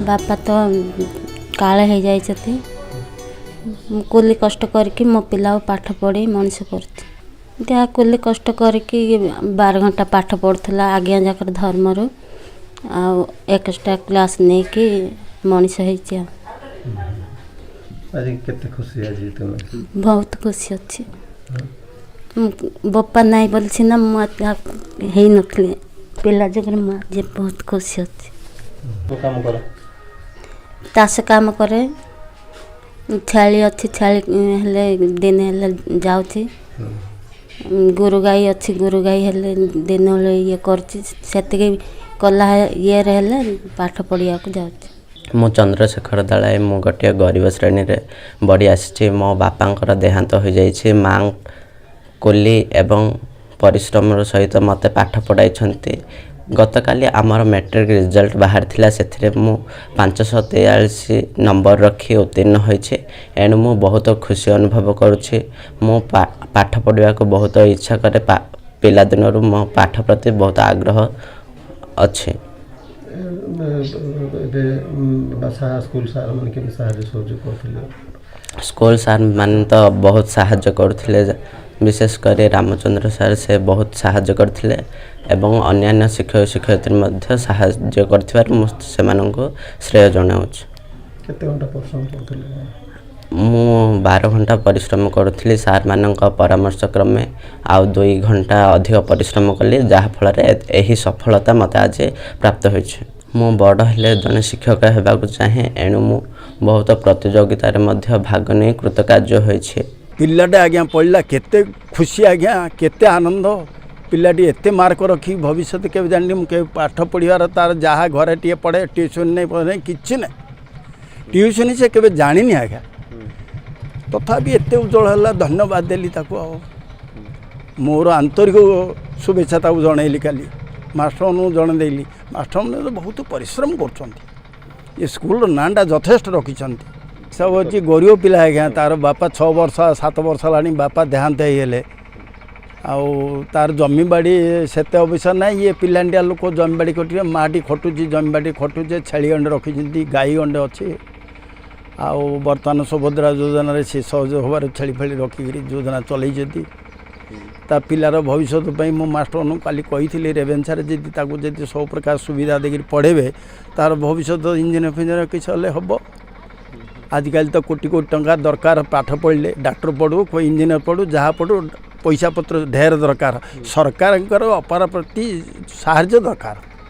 बापा तो काले हो जाती कुली कष्ट करके मो पिला पाठ पढ़ी मनीष कर कुली कष्ट करके 12 घंटा पाठ पढ़ुला आज्ञा जाकर धर्मर एक्स्ट्रा क्लास नहीं कि मनीष हो बहुत खुशी अच्छी बापा नहीं बोली ना मुझे नखली पिला जगह मुझे बहुत खुशी अच्छी ताश काम करे छाड़ी अच्छी छाड़ी हेले दिन हेले जाऊँगी गुरु गाई अच्छी गुरु गाई हेले दिन ये कर कला ये हेले पाठ पढ़िया को जाऊँगी मु चंद्रशेखर दलाय मु गोटे गरीब श्रेणी रे बड़ी आसी मो बापांकर देहांत हो जाइए माँ कोली एवं परिश्रम सहित मते पाठ पढ़ाई गत काली आमर मैट्रिक रिजल्ट बाहर थिला से मु 543 नंबर रखी उत्तीर्ण होइछे एणु मु बहुत खुशी अनुभव करुछि मु पाठ पढ़िया को बहुत इच्छा करे पिला दिनरु मो पाठ प्रति बहुत आग्रह अच्छे स्कूल सार मान तो बहुत साहाय्य करथिले विशेष कर रामचंद्र सार से बहुत साहाय्य करथिले एवं अन्यान्य शिक्षक शिक्षयित्री मध्य साहाय्य करथिबार को श्रेय जनाउछ मु 12 घंटा परिश्रम करुଥିଲି सार मानक परामर्श क्रमे आउ 2 घंटा अधिक परिश्रम कली जहा फल एही सफलता मत आज प्राप्त होइछ मु बड़ हेले जने शिक्षक हेबाकु चाहे एणु मु बहुत प्रतियोगिता रे मध्य भाग नै कृतकार्य होइछे पिलाटे आज्ञा पढ़ला केते खुशी आज्ञा केते आनंद पिलाटी एते मार्क रखी भविष्य के जानी मुझे पाठ पढ़ार तार जहाँ घर टे पढ़े ट्यूशन नहीं पढ़े कि ना ट्यूशन से केवे जानी आज्ञा तथापि एते उज्जवल है धन्यवाद देली मोर आंतरिक शुभेच्छा जनइली काली मास्टर जन देली मास्टर मैंने तो बहुत परिश्रम कर स्कूल नाटा यथेष्ट रखिंट सब अच्छी गरीब पिला आज्ञा तार बापा 6 वर्ष 7 वर्ष है बापा देहांत होले तार जमी बाड़ी से अवश्य ना ये पिलांडिया लोक जमी बाड़ी कटे माटी खटुची जमी बाड़ी खटुचे छेली अंडे रखी गाई अंडे अच्छे बर्तमान सुभद्रा योजन से सहयोग होबार छेली फेली रखिकी योजना चलती ता पिलार भविष्य मो मास्टर काली कही रेवेन्सा जी सब प्रकार सुविधा देखिए पढ़ेबे तार भविष्य इंजीनियर फिंजीनियर किसी हम आजिकल तो कोटी कोटी टंका दरकार पाठ पढ़ले डॉक्टर पढ़ू कोई इंजीनियर पढ़ू जहाँ पढ़ू पैसा पत्र ढेर दरकार सरकार अपार प्रति साहाय्य दरकार।